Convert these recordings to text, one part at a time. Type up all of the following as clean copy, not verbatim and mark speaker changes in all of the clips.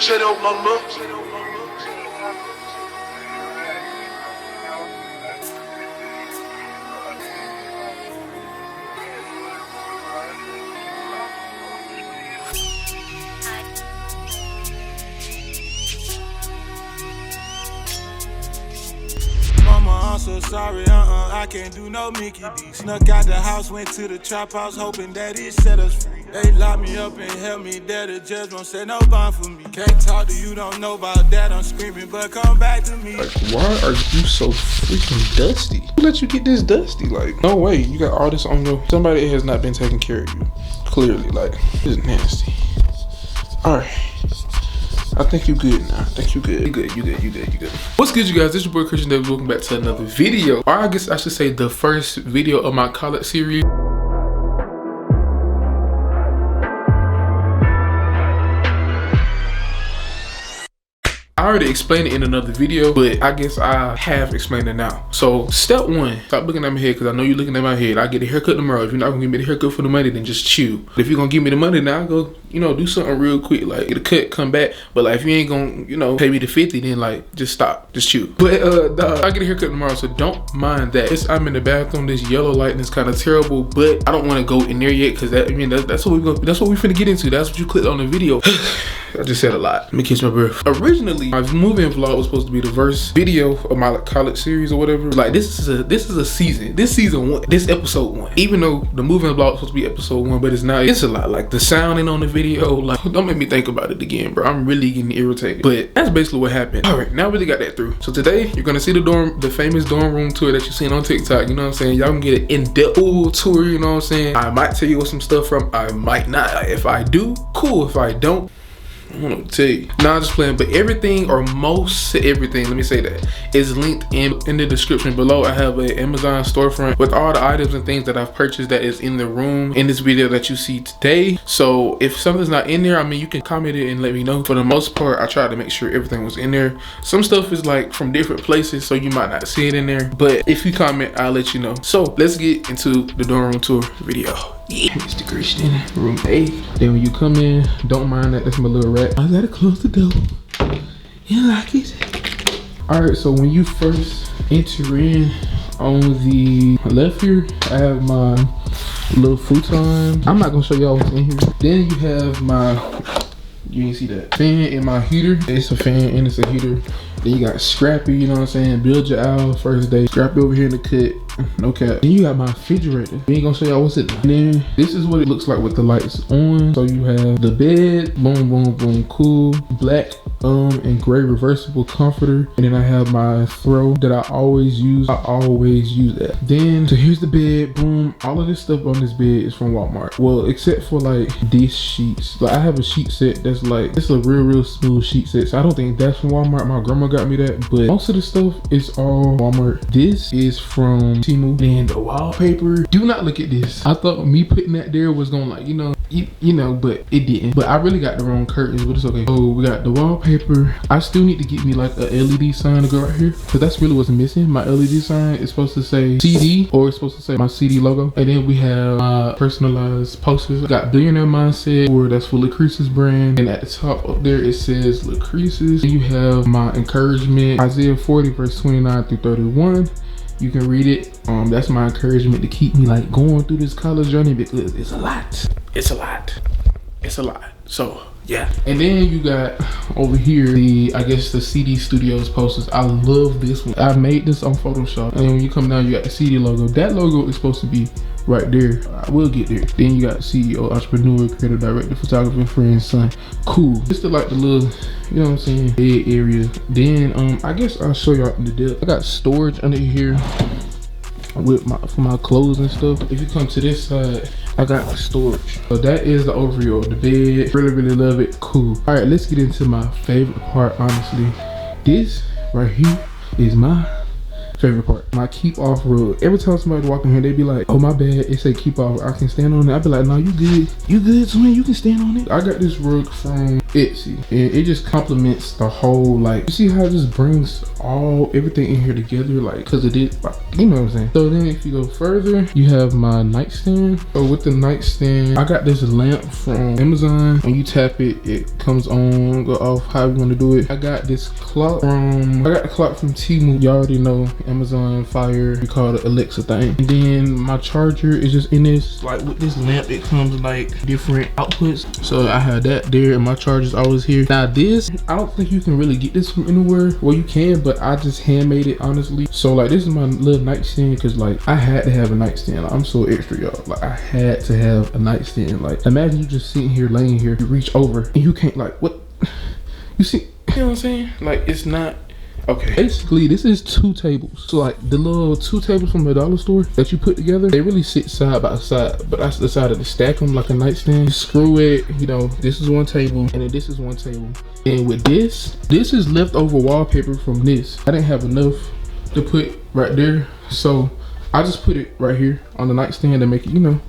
Speaker 1: Shadow Mama.
Speaker 2: I'm so sorry, I can't do no Mickey D. Snuck out the house, went to the trap house, hoping that it set us free. They locked me up and held me there, the judge won't set no bond for me. Can't talk to you, don't know about that, I'm screaming, but come back to me.
Speaker 3: Like, why are you so freaking dusty? Who let you get this dusty? Like, no way, you got all this on your... Somebody has not been taking care of you. Clearly, like, this is nasty. Alright. I think you good now. I think you good. You good. What's good, you guys? This is your boy Christian Davis. Welcome back to another video. Or I guess I should say the first video of my college series. I already explained it in another video, but I guess I have explained it now. So step one, stop looking at my head, because I know you're looking at my head. I get a haircut tomorrow. If you're not gonna give me the haircut for the money, then just chill. But if you're gonna give me the money, now I'll go, do something real quick, like get a cut, come back. But like if you ain't gonna, pay me the 50, then like just stop, just chill. But I get a haircut tomorrow, so don't mind that. I'm in the bathroom. This yellow lighting is kind of terrible, but I don't want to go in there yet, because that's what we finna get into. That's what you clicked on the video. I just said a lot. Let me catch my breath. Originally, my moving vlog was supposed to be the first video of my college series or whatever. Like this is a season. This season one. This episode one. Even though the moving vlog was supposed to be episode one, but it's not. It's a lot. Like the sounding on the video. Like don't make me think about it again, bro. I'm really getting irritated. But that's basically what happened. All right, now we really got that through. So today you're gonna see the famous dorm room tour that you've seen on TikTok. You know what I'm saying? Y'all can get an in-depth full tour. You know what I'm saying? I might tell you what some stuff from. I might not. If I do, cool. If I don't, I don't know what to tell you. Nah, I'm just playing, but everything or most everything, let me say that, is linked in the description below. I have an Amazon storefront with all the items and things that I've purchased that is in the room in this video that you see today. So if something's not in there, you can comment it and let me know. For the most part, I try to make sure everything was in there. Some stuff is like from different places, so you might not see it in there. But if you comment, I'll let you know. So let's get into the dorm room tour video. Yeah, Mr. Christian, room A. Then when you come in, don't mind that, that's my little rat. I gotta close the door. You like it? Alright, so when you first enter in, on the left here, I have my little futon. I'm not gonna show y'all what's in here. Then you have my, you didn't see that, fan and my heater. It's a fan and it's a heater. Then you got Scrappy, you know what I'm saying? Build your owl first day. Scrappy over here in the cut. No cap. Then you got my refrigerator. We ain't gonna show y'all what's in there. And then this is what it looks like with the lights on. So you have the bed, boom, cool, black and gray reversible comforter. And then I have my throw that I always use. I always use that. Then, so here's the bed, boom. All of this stuff on this bed is from Walmart. Well, except for like these sheets. Like I have a sheet set that's like, it's a real smooth sheet set. So I don't think that's from Walmart. My grandma got me that, but most of the stuff is all Walmart. This is from Temu. Then the wallpaper, do not look at this. I thought me putting that there was gonna like, but it didn't. But I really got the wrong curtains, but it's okay. So we got the wallpaper. I still need to get me like a LED sign to go right here, because that's really what's missing. My LED sign is supposed to say CD, or it's supposed to say my CD logo. And then we have my personalized posters. Got Billionaire Mindset, or that's for CRESUS brand. And at the top up there it says CRESUS. You have my encouragement, Isaiah 40 verse 29 through 31. You can read it. That's my encouragement to keep me like going through this college journey, because it's a lot. It's a lot. So yeah. And then you got over here I guess the CD Studios posters. I love this one. I made this on Photoshop. And then when you come down, you got the CD logo. That logo is supposed to be right there. I will get there. Then you got CEO, entrepreneur, creative director, photographer, friend, son. Cool. Just like the little, you know what I'm saying, bed area. Then I guess I'll show y'all the depth. I got storage under here with for my clothes and stuff. If you come to this side, I got storage. So that is the overview of the bed. Really love it. Cool. All right, let's get into my favorite part. Honestly, this right here is my favorite part. My keep off rug. Every time somebody walk in here, they be like, oh my bad, it say keep off, I can stand on it. I be like, no, you good, twin, you can stand on it. I got this rug from Etsy, and it just complements the whole, like, you see how it just brings everything in here together, like, because it did, like, you know what I'm saying. So then if you go further, you have my nightstand. So with the nightstand, I got this lamp from Amazon. When you tap it, it comes on, go off, how you want to do it. I got this clock from Temu. You already know Amazon Fire, we call it Alexa thing. And then my charger is just in this, like, with this lamp, it comes like different outputs. So I had that there, and my charger's always here. Now this, I don't think you can really get this from anywhere. Well, you can, but I just handmade it, honestly. So like, this is my little nightstand, because like, I had to have a nightstand. Like, I'm so extra, y'all. Like, I had to have a nightstand. Like, imagine you just sitting here, laying here, you reach over, and you can't, like, what? You see, you know what I'm saying? Like, it's not, okay. Basically, this is 2 tables. So like, the little 2 tables from the dollar store that you put together, they really sit side by side, but I decided to stack them like a nightstand. You screw it, you know, this is 1 table, and then this is 1 table. And with this is leftover wallpaper from this. I didn't have enough to put right there, so I just put it right here on the nightstand to make it, you know,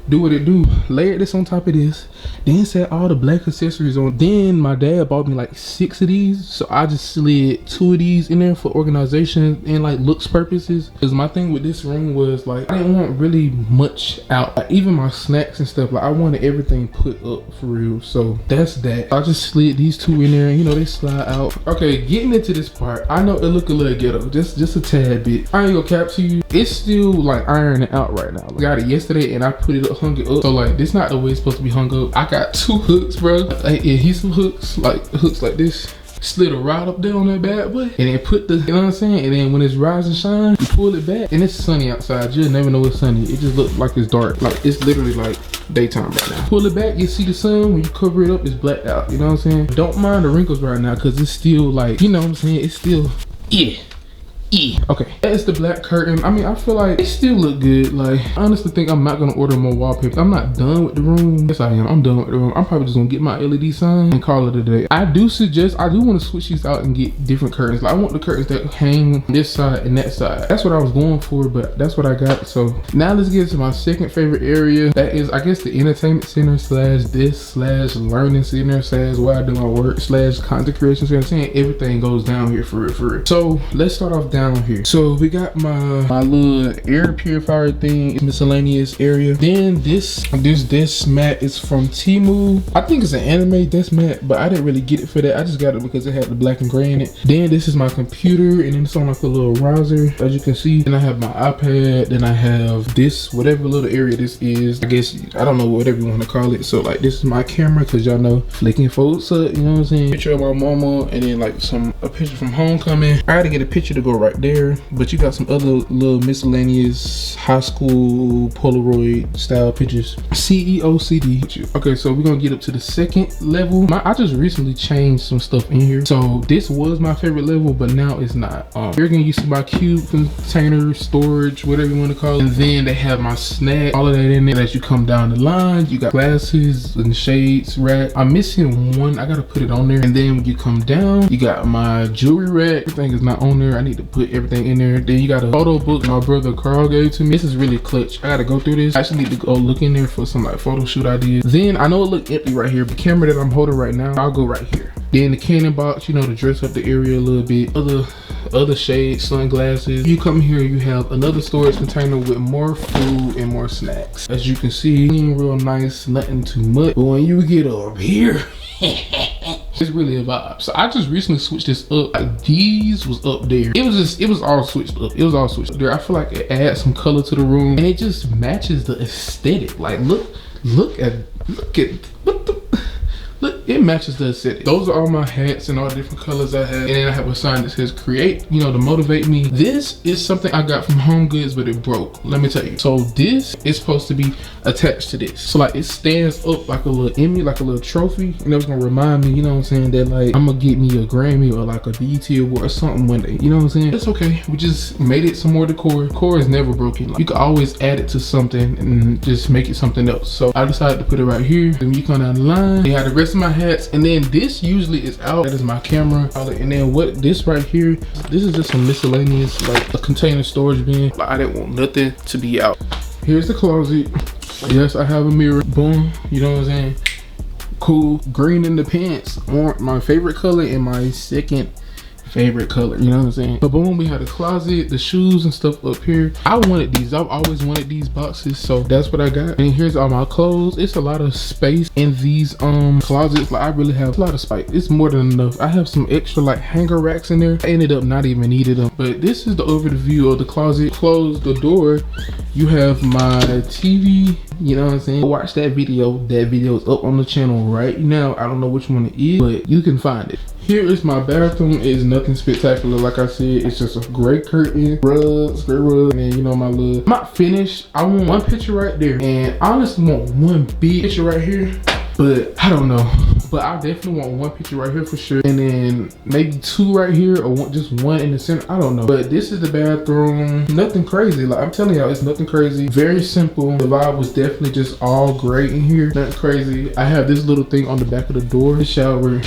Speaker 3: do what it do. Layered this on top of this, then set all the black accessories on. Then my dad bought me like 6 of these, so I just slid 2 of these in there for organization and like looks purposes. Because my thing with this room was like, I didn't want really much out, like even my snacks and stuff. Like, I wanted everything put up for real, so that's that. I just slid these 2 in there, and you know, they slide out. Okay, getting into this part, I know it look a little ghetto, just a tad bit. I ain't gonna cap to you, it's still like ironing out right now. I got it yesterday and I put it up, hung it up. So like, this not the way it's supposed to be hung up. I got 2 hooks, bro, like adhesive hooks, like hooks like this. Slid a rod up there on that bad boy, and then put the, you know what I'm saying, and then when it's rise and shine, you pull it back, and it's sunny outside. You'll never know it's sunny. It just looks like it's dark, like it's literally like daytime right now. Pull it back, you see the sun. When you cover it up, it's blacked out, you know what I'm saying. Don't mind the wrinkles right now, because it's still like, you know what I'm saying, it's still, yeah. Okay, that's the black curtain. I mean, I feel like it still look good. Like, I honestly think I'm not gonna order more wallpaper. I'm not done with the room. Yes, I am. I'm done with the room. I'm probably just gonna get my LED sign and call it a day. I do want to switch these out and get different curtains. Like, I want the curtains that hang this side and that side. That's what I was going for, but that's what I got. So now let's get to my second favorite area. That is, I guess, the entertainment center / learning center / where I do my work / content creation center. I'm saying everything goes down here for real. So let's start off down here. So we got my little air purifier thing, miscellaneous area. Then this desk mat is from Temu. I think it's an anime desk mat, but I didn't really get it for that. I just got it because it had the black and gray in it. Then this is my computer, and then it's on like a little riser, as you can see. Then I have my iPad. Then I have this, whatever little area this is. I guess, I don't know, whatever you want to call it. So like, this is my camera, because y'all know flicking folds up, you know what I'm saying. Picture of my mama, and then like a picture from homecoming. I had to get a picture to go right there, but you got some other little miscellaneous high school Polaroid style pictures. CEO CD. Okay, so we're gonna get up to the second level. I just recently changed some stuff in here. So this was my favorite level, but now it's not. Here again, you see my cube container, storage, whatever you want to call it. And then they have my snack, all of that in there. As you come down the line, you got glasses and shades rack. I'm missing one, I gotta put it on there. And then when you come down, you got my jewelry rack. Everything is not on there. I need to put everything in there. Then you got a photo book my brother Carl gave to me. This is really clutch. I gotta go through this. I actually need to go look in there for some like photo shoot ideas. Then I know it look empty right here. The camera that I'm holding right now, I'll go right here. Then the Canon box, you know, to dress up the area a little bit. Other shades, sunglasses. You come here, you have another storage container with more food and more snacks. As you can see, real nice, nothing too much. But when you get up here, it's really a vibe. So I just recently switched this up. Like, these was up there. It was all switched up. It was all switched up there. I feel like it adds some color to the room, and it just matches the aesthetic. Like, look at what the. Look, it matches the aesthetic. Those are all my hats and all the different colors I have. And then I have a sign that says create, you know, to motivate me. This is something I got from Home Goods, but it broke. Let me tell you. So this is supposed to be attached to this. So like, it stands up like a little Emmy, like a little trophy. And it's gonna remind me, you know what I'm saying, that like, I'm gonna get me a Grammy or like a BET award or something one day. You know what I'm saying? It's okay. We just made it some more decor. Decor is never broken. Like, you can always add it to something and just make it something else. So I decided to put it right here. Then you come down the line, you have the rest of my hats, and then this usually is out. That is my camera. And then what this right here, this is just some miscellaneous, like a container storage bin. Like, I didn't want nothing to be out. Here's the closet. Yes, I have a mirror. Boom. You know what I'm saying? cool. Green in the pants, my favorite color, and my second favorite color, you know what I'm saying? But boom, we had a closet, the shoes and stuff up here. I wanted these. I've always wanted these boxes, so that's what I got. And here's all my clothes. It's a lot of space in these closets. Like, I really have a lot of space. It's more than enough. I have some extra like hanger racks in there. I ended up not even needing them, but this is the overview of the closet. Close the door, you have my TV, you know what I'm saying? Watch that video. That video is up on the channel right now. I don't know which one it is, but you can find it. Here is my bathroom. It is nothing spectacular. Like I said, it's just a gray curtain, rugs, gray rug, and then, you know, my little, I'm not finished. I want one picture right there, and I honestly want one big picture right here, but I don't know. But I definitely want one picture right here for sure, and then maybe two right here, or just one in the center. I don't know. But this is the bathroom. Nothing crazy. Like, I'm telling y'all, it's nothing crazy. Very simple. The vibe was definitely just all gray in here. Nothing crazy. I have this little thing on the back of the door. The shower.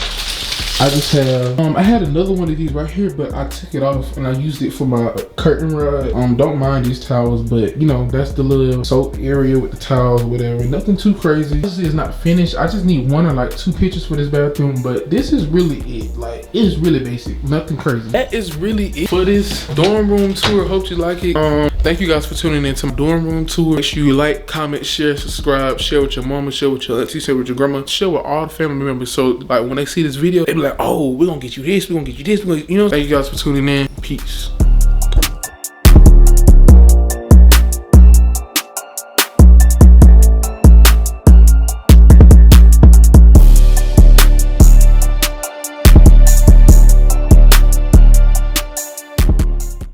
Speaker 3: I just have, I had another one of these right here, but I took it off and I used it for my curtain rod. Don't mind these towels, but you know, that's the little soap area with the towels, whatever. Nothing too crazy. This is not finished. I just need one or like two pictures for this bathroom, but this is really it. Like, it is really basic, nothing crazy. That is really it for this dorm room tour. Hope you like it. Thank you guys for tuning in to my dorm room tour. Make sure you like, comment, share, subscribe, share with your mama, share with your auntie, share with your grandma, share with all the family members. So like when they see this video, they be like, oh, we're gonna get you this, we're gonna get you this, you know. Thank you guys for tuning in. Peace.